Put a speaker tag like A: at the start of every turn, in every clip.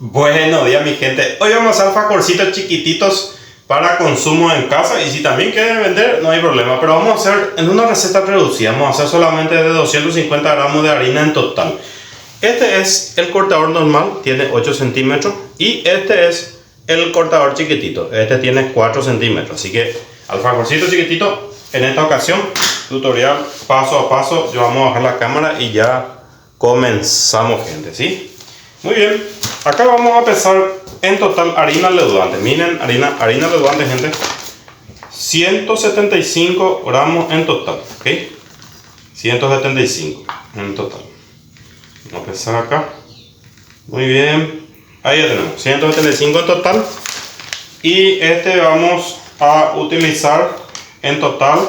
A: Buenos días, mi gente. Hoy vamos a hacer alfajorcitos chiquititos para consumo en casa, y si también quieren vender no hay problema, pero vamos a hacer en una receta reducida. Vamos a hacer solamente de 250 gramos de harina en total. Este es el cortador normal, tiene 8 centímetros, y este es el cortador chiquitito, este tiene 4 centímetros. Así que alfajorcito chiquitito. En esta ocasión, tutorial paso a paso. Yo vamos a bajar la cámara y ya comenzamos, gente, ¿sí? Muy bien, acá vamos a pesar en total harina leudante. Miren, harina leudante, gente, 175 gramos en total, ¿ok? 175 en total. Vamos a pesar acá. Muy bien, ahí ya tenemos 175 en total. Y este vamos a utilizar en total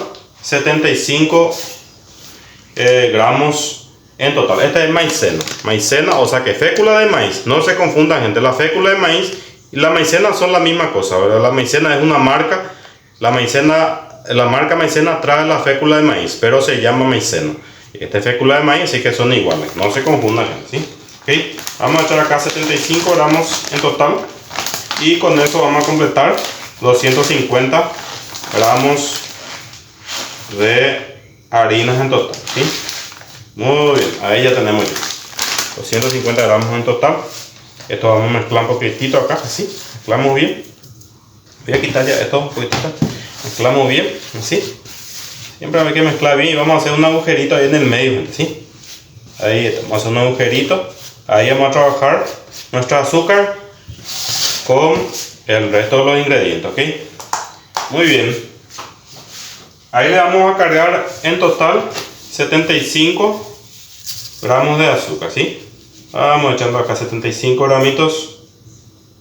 A: 75 gramos en total. Esta es maicena, o sea que fécula de maíz. No se confundan, gente, la fécula de maíz y la maicena son la misma cosa, ¿verdad? La maicena es una marca. La marca maicena trae la fécula de maíz, pero se llama maicena. Esta es fécula de maíz, así que son iguales, no se confundan, gente, ¿sí? Okay. Vamos a echar acá 75 gramos en total, y con eso vamos a completar 250 gramos de harinas en total, ¿sí? Muy bien, ahí ya tenemos 250 gramos en total. Esto vamos a mezclar un poquitito acá, así, mezclamos bien. Voy a quitar ya esto un poquitito, mezclamos bien, así. Siempre hay que mezclar bien, y vamos a hacer un agujerito ahí en el medio, ¿sí? Ahí vamos a hacer un agujerito. Ahí vamos a trabajar nuestro azúcar con el resto de los ingredientes, ¿ok? Muy bien. Ahí le vamos a cargar en total 75 gramos de azúcar, ¿sí? Vamos echando acá 75 gramitos.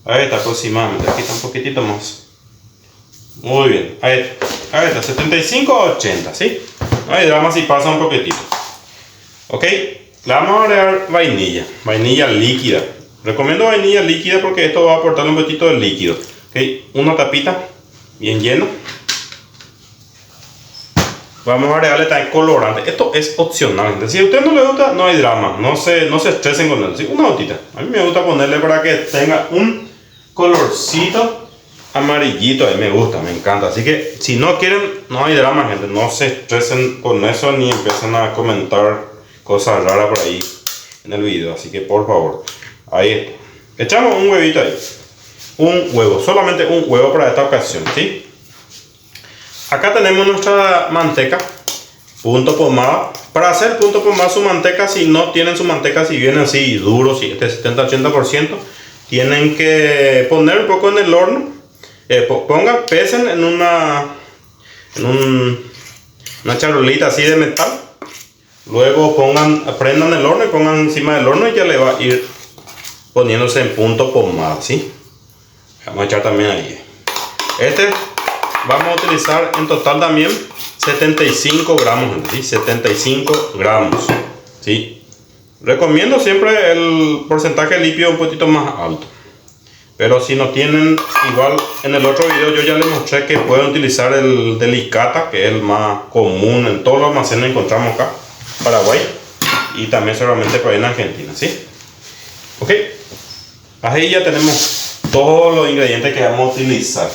A: Ahí está aproximadamente, aquí está un poquitito más. Muy bien, ahí está, 75 a 80, ¿sí? Ahí vamos, y pasa un poquitito. Ok, le vamos a agregar vainilla líquida. Recomiendo vainilla líquida porque esto va a aportar un poquito de líquido. Ok, una tapita bien llena. Vamos a agregarle también colorante. Esto es opcional. Si a usted no le gusta, no hay drama. No se estresen con él. ¿Sí? Una gotita. A mí me gusta ponerle para que tenga un colorcito amarillito. A mí me gusta, me encanta. Así que si no quieren, no hay drama, gente. No se estresen con eso ni empiecen a comentar cosas raras por ahí en el video. Así que por favor, ahí está. Echamos un huevito ahí. Un huevo. Solamente un huevo para esta ocasión, ¿sí? Acá tenemos nuestra manteca, punto pomada. Para hacer punto pomada su manteca, si no tienen su manteca, si viene así duro, si este 70-80%, tienen que poner un poco en el horno. Pesen en una charolita así de metal. Luego prendan el horno y pongan encima del horno, y ya le va a ir poniéndose en punto pomada, ¿sí? Vamos a echar también ahí. Vamos a utilizar en total también 75 gramos, ¿sí? 75 gramos, ¿sí? Recomiendo siempre el porcentaje líquido un poquito más alto. Pero si no tienen, igual en el otro video yo ya les mostré que pueden utilizar el Delicata, que es el más común en todos los almacenes, encontramos acá, Paraguay, y también seguramente por ahí en Argentina, ¿sí? Ok, ahí ya tenemos todos los ingredientes que vamos a utilizar.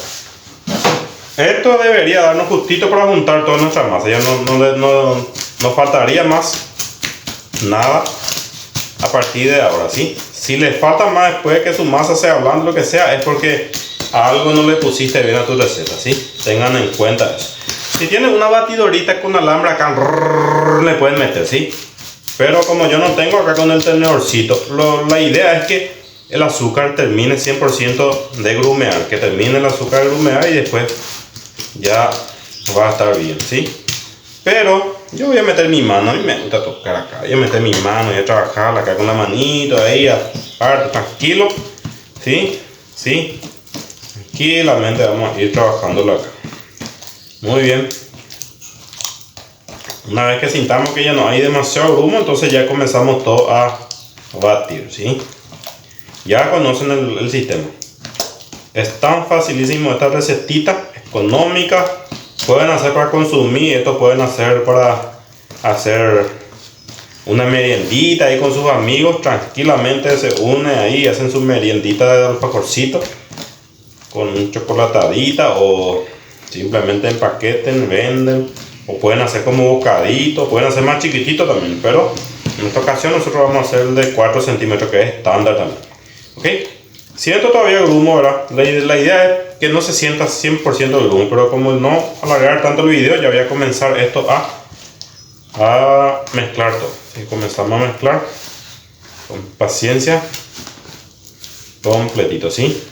A: Esto debería darnos justito para juntar toda nuestra masa. Ya no faltaría más nada a partir de ahora, ¿sí? Si les falta más después de que su masa sea blanda, lo que sea, es porque algo no le pusiste bien a tu receta, ¿sí? Tengan en cuenta eso. Si tienen una batidorita con alambre acá, le pueden meter, ¿sí? Pero como yo no tengo acá con el tenedorcito, la idea es que el azúcar termine 100% de grumear. Que termine el azúcar de grumear y después ya va a estar bien, ¿sí? Pero yo voy a meter mi mano. A mí me gusta tocar acá. Voy a meter mi mano y a trabajar acá con la manito ahí, aparte, tranquilo, ¿sí? ¿Sí? Tranquilamente vamos a ir trabajándolo acá. Muy bien. Una vez que sintamos que ya no hay demasiado grumo, entonces ya comenzamos todo a batir, ¿sí? Ya conocen el sistema. Es tan facilísimo esta recetita, económica. Pueden hacer para consumir, esto pueden hacer para hacer una meriendita ahí con sus amigos, tranquilamente se une ahí, hacen su meriendita de alfajorcito con un chocolatadita, o simplemente empaqueten, venden, o pueden hacer como bocadito, pueden hacer más chiquitito también, pero en esta ocasión nosotros vamos a hacer el de 4 centímetros, que es estándar también. ¿Ok? Siento todavía grumo, ¿verdad? La idea es que no se sienta 100% el grumo, pero como no alargar tanto el video, ya voy a comenzar esto a mezclar todo. Y comenzamos a mezclar con paciencia, completito, ¿sí?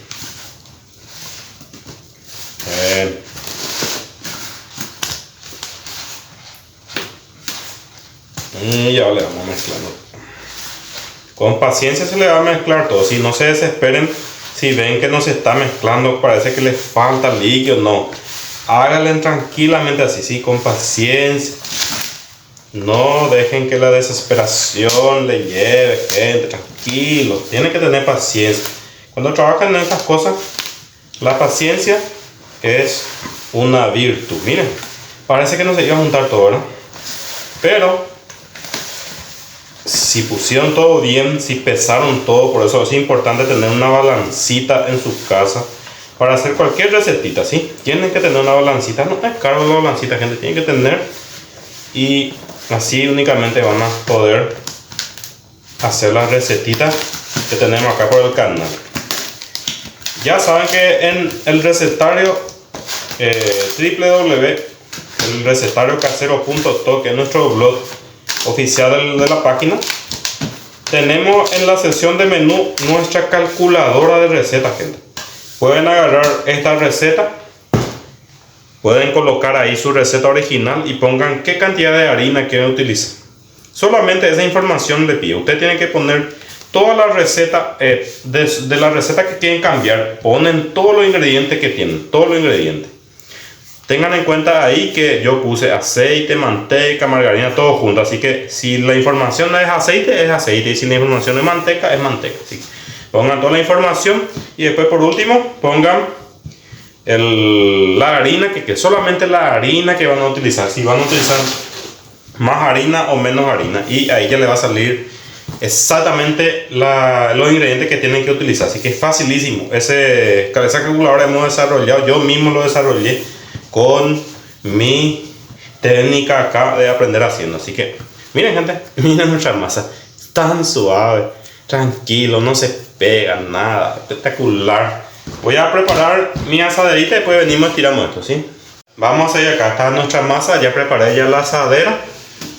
A: Y ya le vamos mezclando. Con paciencia se le va a mezclar todo. Si no se desesperen, si ven que no se está mezclando, parece que les falta líquido, no. Háganle tranquilamente así, sí, con paciencia. No dejen que la desesperación le lleve, gente, tranquilo. Tienen que tener paciencia. Cuando trabajan en estas cosas, la paciencia es una virtud. Miren, parece que no se iba a juntar todo, ¿verdad? Pero si pusieron todo bien, si pesaron todo, por eso es importante tener una balancita en su casa para hacer cualquier recetita, ¿sí? Tienen que tener una balancita, no es caro la balancita, gente, tienen que tener, y así únicamente van a poder hacer las recetitas que tenemos acá por el canal. Ya saben que en el recetario www.elrecetariocasero.to, que es nuestro blog oficial de la página, tenemos en la sección de menú nuestra calculadora de recetas, gente. Pueden agarrar esta receta, pueden colocar ahí su receta original y pongan qué cantidad de harina quieren utilizar. Solamente esa información le pide. Usted tiene que poner toda la receta, de la receta que quieren cambiar, ponen todos los ingredientes que tienen, todos los ingredientes. Tengan en cuenta ahí que yo puse aceite, manteca, margarina, todo junto. Así que si la información es aceite, es aceite. Y si la información es manteca, es manteca. Así que pongan toda la información. Y después, por último, pongan la harina, que solamente la harina que van a utilizar. Si van a utilizar más harina o menos harina. Y ahí ya le va a salir exactamente los ingredientes que tienen que utilizar. Así que es facilísimo. Esa calculadora hemos desarrollado. Yo mismo lo desarrollé con mi técnica acá de aprender haciendo. Así que miren, gente, miren nuestra masa, tan suave, tranquilo, no se pega nada, espectacular. Voy a preparar mi asaderita y después venimos y tiramos esto, ¿sí? Vamos a ir acá, está nuestra masa. Ya preparé ya la asadera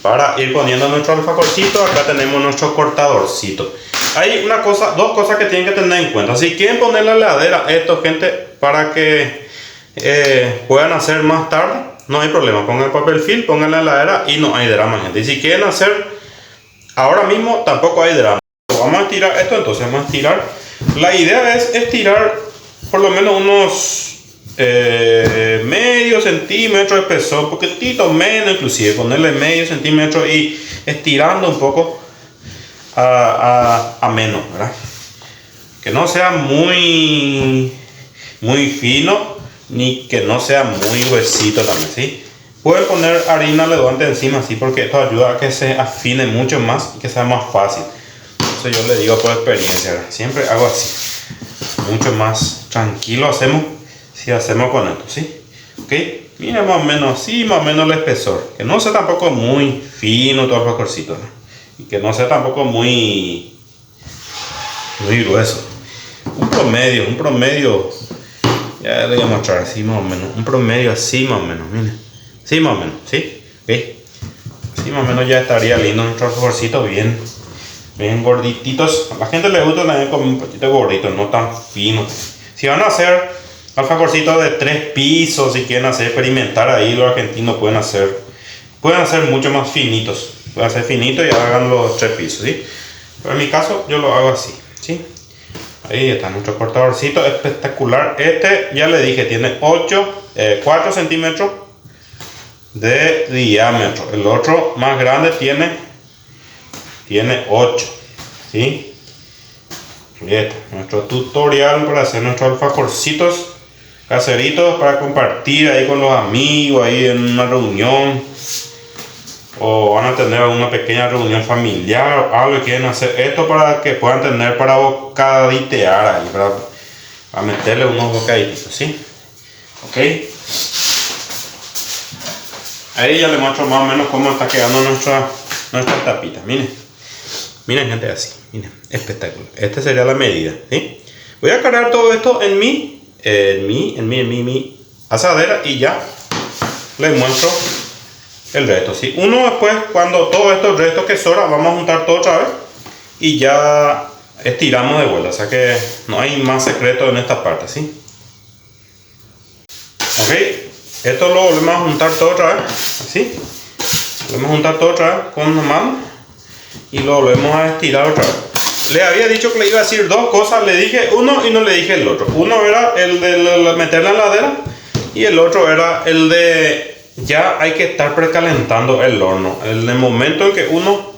A: para ir poniendo nuestro alfajorcito. Acá tenemos nuestro cortadorcito. Hay dos cosas que tienen que tener en cuenta. Si quieren poner la heladera esto, gente, para que puedan hacer más tarde, no hay problema. Pongan el papel film, pongan la heladera y no hay drama, gente. Y si quieren hacer ahora mismo, tampoco hay drama. Vamos a estirar esto, entonces vamos a estirar. La idea es estirar por lo menos unos medio centímetro de espesor, un poquitito menos, inclusive ponerle medio centímetro y estirando un poco a menos, ¿verdad? Que no sea muy fino, ni que no sea muy gruesito también, ¿sí? Pueden poner harina leudante encima, ¿sí? Porque esto ayuda a que se afine mucho más y que sea más fácil. Eso yo le digo por experiencia, ¿verdad? Siempre hago así, mucho más tranquilo hacemos si hacemos con esto, ¿sí? Ok, mira, más o menos así, más o menos el espesor, que no sea tampoco muy fino todo el alfajorcito, ¿no? Y que no sea tampoco muy grueso. Un promedio, ya le voy a mostrar así más o menos, un promedio así más o menos, miren, sí, más o menos, ¿sí? Okay. Así más o menos ya estaría lindo nuestro alfajorcito, bien gordititos. A la gente le gusta también comer un poquito gordito, no tan fino. Si van a hacer alfajorcitos de 3 pisos, si quieren experimentar ahí, los argentinos pueden hacer mucho más finitos. Pueden hacer finitos y hagan los 3 pisos, ¿sí? Pero en mi caso yo lo hago así, ¿sí? Ahí está nuestro cortadorcito espectacular. Este, ya le dije, tiene 4 centímetros de diámetro. El otro más grande tiene 8, ¿sí? Y este, nuestro tutorial para hacer nuestros alfajorcitos caseritos para compartir ahí con los amigos, ahí en una reunión. o van a tener una pequeña reunión familiar o algo y quieren hacer esto para que puedan tener para bocaditear ahí, para meterle unos bocaditos, ¿sí? Ok. Ahí ya les muestro más o menos cómo está quedando nuestra tapita. Miren gente, así, miren, espectacular. Esta sería la medida, ¿sí? Voy a cargar todo esto en mi asadera y ya les muestro el resto, ¿sí? Uno después, cuando todo esto, el resto que sobra, vamos a juntar todo otra vez y ya estiramos de vuelta, o sea que no hay más secreto en esta parte, ¿sí? Ok, esto lo volvemos a juntar todo otra vez, así. Volvemos a juntar todo otra vez con una mano y lo volvemos a estirar otra vez. Le había dicho que le iba a decir dos cosas, le dije uno y no le dije el otro. Uno era el de meter la heladera y el otro era el de ya hay que estar precalentando el horno. En el momento en que uno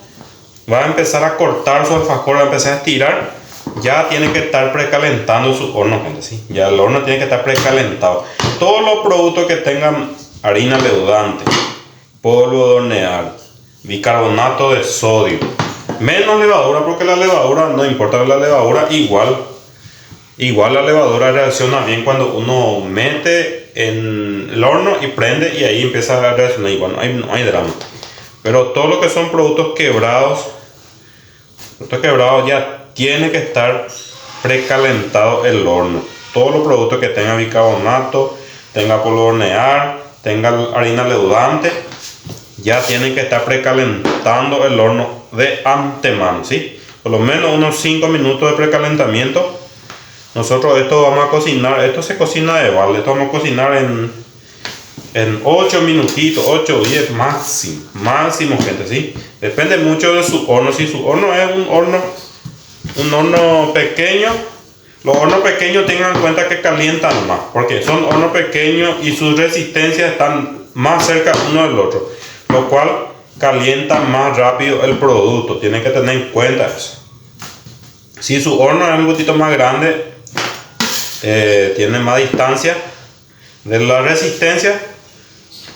A: va a empezar a cortar su alfajor, va a empezar a estirar, ya tiene que estar precalentando su horno, gente, ¿sí? Ya el horno tiene que estar precalentado. Todos los productos que tengan harina leudante, polvo de hornear, bicarbonato de sodio, menos levadura, porque la levadura, no importa la levadura, igual la levadura reacciona bien cuando uno mete en el horno y prende y ahí empieza a reaccionar igual, no hay drama. Pero todo lo que son productos quebrados ya tiene que estar precalentado el horno. Todos los productos que tengan bicarbonato, tenga polvo de hornear, tenga harina leudante, ya tienen que estar precalentando el horno de antemano, ¿sí? Por lo menos unos 5 minutos de precalentamiento. Nosotros esto vamos a cocinar, esto se cocina de balde, esto vamos a cocinar en 8 minutitos, 8 o 10 máximo, gente, ¿sí? Depende mucho de su horno. Si su horno es un horno pequeño, los hornos pequeños tengan en cuenta que calientan más, porque son hornos pequeños y sus resistencias están más cerca uno del otro, lo cual calienta más rápido el producto. Tienen que tener en cuenta eso. Si su horno es un poquito más grande, tiene más distancia de la resistencia,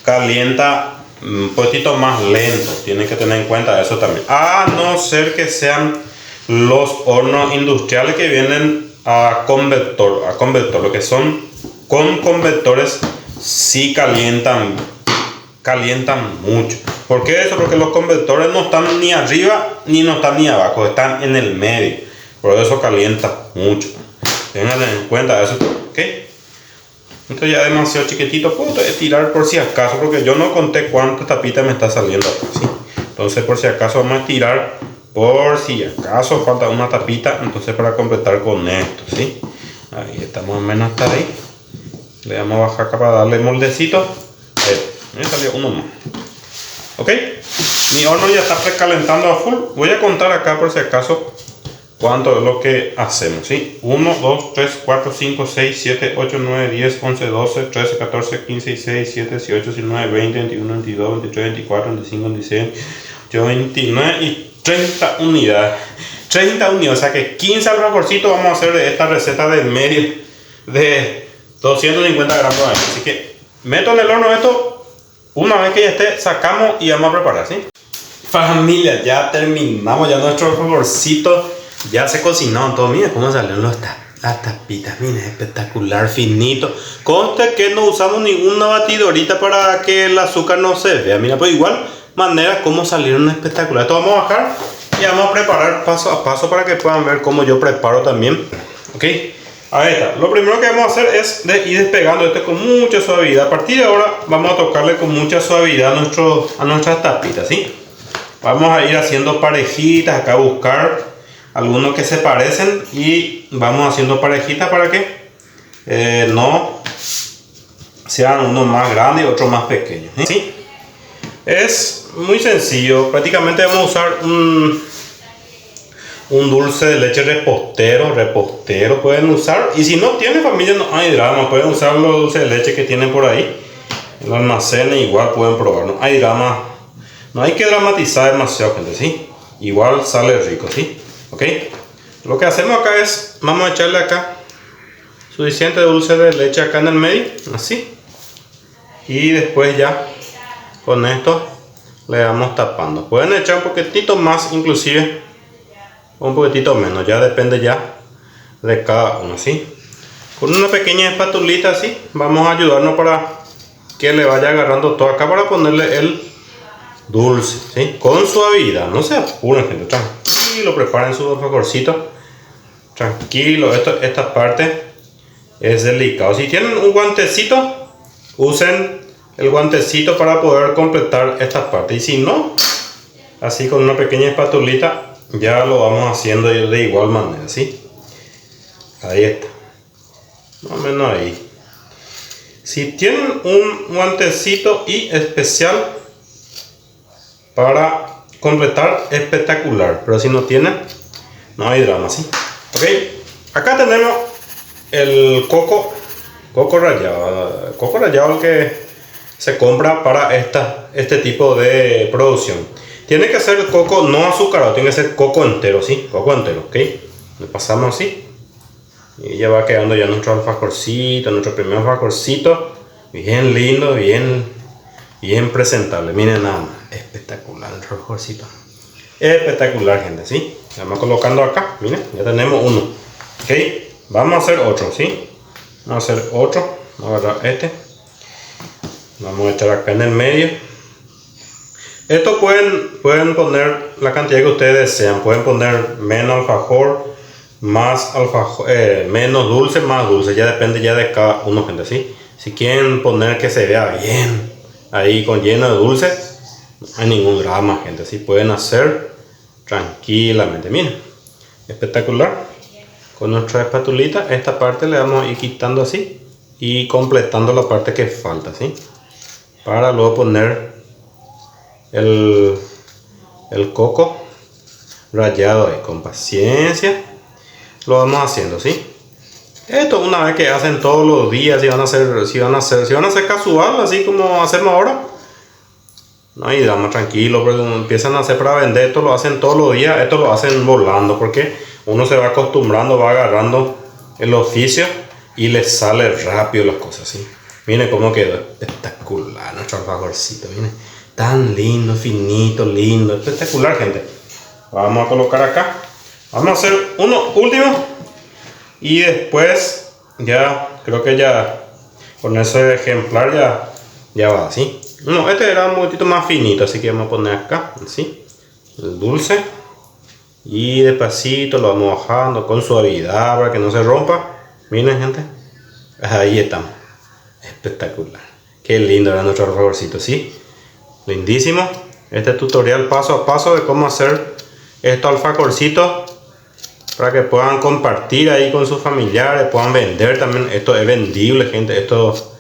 A: calienta un poquito más lento. Tienen que tener en cuenta eso también, a no ser que sean los hornos industriales que vienen a convector, lo que son con convectores, sí calientan mucho. ¿Por qué eso? Porque los convectores no están ni arriba ni no están ni abajo, están en el medio, por eso calienta mucho. Tengan en cuenta eso, ¿ok? Esto ya es demasiado chiquitito, puedo estirar por si acaso, porque yo no conté cuántas tapitas me está saliendo acá, ¿sí? Entonces por si acaso vamos a estirar, por si acaso falta una tapita, entonces para completar con esto, ¿sí? Ahí está más o menos hasta ahí. Le vamos a bajar acá para darle moldecito. Ahí, me salió uno más. ¿Ok? Mi horno ya está precalentando a full. Voy a contar acá por si acaso cuánto es lo que hacemos, ¿sí? 1, 2, 3, 4, 5, 6, 7, 8, 9, 10, 11, 12, 13, 14, 15, 16, 17, 18, 19, 20, 21, 22, 23, 24, 25, 26, 28, 29 y 30 unidades. 30 unidades, o sea que 15 alfajorcitos vamos a hacer de esta receta de medio de 250 gramos. Así que meto en el horno esto. Una vez que ya esté, sacamos y vamos a preparar, ¿sí? Familia, ya terminamos ya nuestro alfajorcito. Ya se cocinó todo. Miren cómo salieron las tapitas. Miren, espectacular, finito. Conste que no usamos ninguna batidorita para que el azúcar no se vea. Mira, pues igual manera como salieron espectacular. Esto vamos a bajar y vamos a preparar paso a paso para que puedan ver cómo yo preparo también. Ok, ahí está. Lo primero que vamos a hacer es ir despegando esto con mucha suavidad. A partir de ahora vamos a tocarle con mucha suavidad a nuestras tapitas, ¿sí? Vamos a ir haciendo parejitas acá, buscar algunos que se parecen y vamos haciendo parejitas para que no sean unos más grandes y otros más pequeños, ¿sí? Es muy sencillo. Prácticamente vamos a usar un dulce de leche repostero pueden usar, y si no tienen, familia, no hay drama, pueden usar los dulces de leche que tienen por ahí en los almacenes, igual pueden probar, no hay drama, no hay que dramatizar demasiado, gente, ¿sí? Igual sale rico, ¿sí? Ok, lo que hacemos acá es, vamos a echarle acá suficiente dulce de leche acá en el medio, así, y después ya con esto le vamos tapando. Pueden echar un poquitito más, inclusive un poquitito menos, ya depende ya de cada uno, ¿sí? Con una pequeña espatulita así vamos a ayudarnos para que le vaya agarrando todo acá para ponerle el dulce, ¿sí? Con suavidad, no se apuren, gente, tranquilo, preparen su alfajorcito, tranquilo. Esta parte es delicado. Si tienen un guantecito, usen el guantecito para poder completar esta parte, y si no, así con una pequeña espatulita ya lo vamos haciendo de igual manera, ¿sí? Ahí está, más o menos ahí. Si tienen un guantecito y especial para completar, espectacular, pero si no tienen, no hay drama, ¿sí? Ok, acá tenemos el coco rallado, el que se compra para este tipo de producción. Tiene que ser coco no azucarado, tiene que ser coco entero, ¿sí? Coco entero, ok. Le pasamos así y ya va quedando ya nuestro alfajorcito, nuestro primer alfajorcito, bien lindo, bien presentable. Miren nada más, espectacular el alfajorcito, espectacular, gente, ¿sí? Vamos colocando acá, miren, ya tenemos uno, ok. Vamos a hacer otro, ¿sí? Vamos a hacer otro. Vamos a agarrar este, vamos a echar acá en el medio. Esto pueden poner la cantidad que ustedes desean. Pueden poner menos alfajor, más alfajor, menos dulce, más dulce. Ya depende ya de cada uno, gente, ¿sí? Si quieren poner que se vea bien ahí con lleno de dulce, no hay ningún drama, gente, ¿sí? Pueden hacer tranquilamente. Miren, espectacular. Con nuestra espatulita esta parte le vamos a ir quitando así y completando la parte que falta, ¿sí? Para luego poner el coco rallado ahí. Con paciencia lo vamos haciendo, ¿sí? Esto una vez que hacen todos los días, si van a hacer casual, así como hacemos ahora, no hay drama, tranquilo, pero empiezan a hacer para vender, esto lo hacen todos los días, esto lo hacen volando, porque uno se va acostumbrando, va agarrando el oficio y le sale rápido las cosas, ¿sí? Miren cómo quedó espectacular nuestro alfajorcito, miren, tan lindo, finito, lindo, espectacular, gente. Vamos a colocar acá, vamos a hacer uno último y después ya, creo que ya con ese ejemplar ya va, ¿sí? No, este era un poquitito más finito, así que vamos a poner acá, así, el dulce. Y despacito lo vamos bajando con suavidad para que no se rompa. Miren, gente, ahí estamos, espectacular. Qué lindo era nuestro alfajorcito, ¿sí? Lindísimo. Este tutorial paso a paso de cómo hacer estos alfajorcitos para que puedan compartir ahí con sus familiares, puedan vender también. Esto es vendible, gente. Esto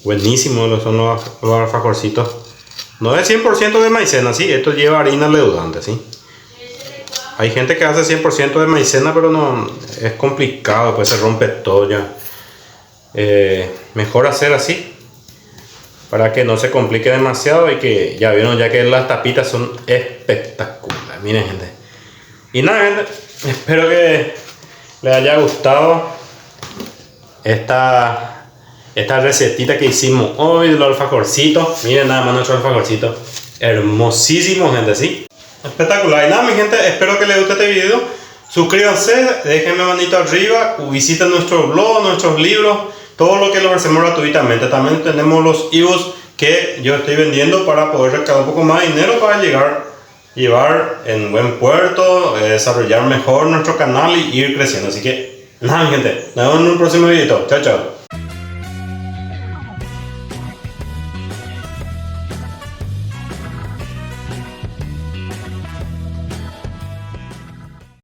A: buenísimo son los alfajorcitos. No es 100% de maicena, ¿sí? Esto lleva harina leudante, ¿sí? Hay gente que hace 100% de maicena, pero no, es complicado, pues se rompe todo ya. Mejor hacer así, para que no se complique demasiado y que ya vieron ya que las tapitas son espectaculares. Miren, gente. Y nada, gente, espero que les haya gustado esta recetita que hicimos hoy de los alfajorcitos. Miren nada más nuestro alfajorcito. Hermosísimo, gente, ¿sí? Espectacular. Y nada, mi gente, espero que les guste este video. Suscríbanse, déjenme manito arriba, visiten nuestro blog, nuestros libros, todo lo que lo ofrecemos gratuitamente. También tenemos los ebooks que yo estoy vendiendo para poder recaudar un poco más de dinero para llevar en buen puerto, desarrollar mejor nuestro canal y ir creciendo. Así que nada, mi gente, nos vemos en un próximo video. Chao, chao.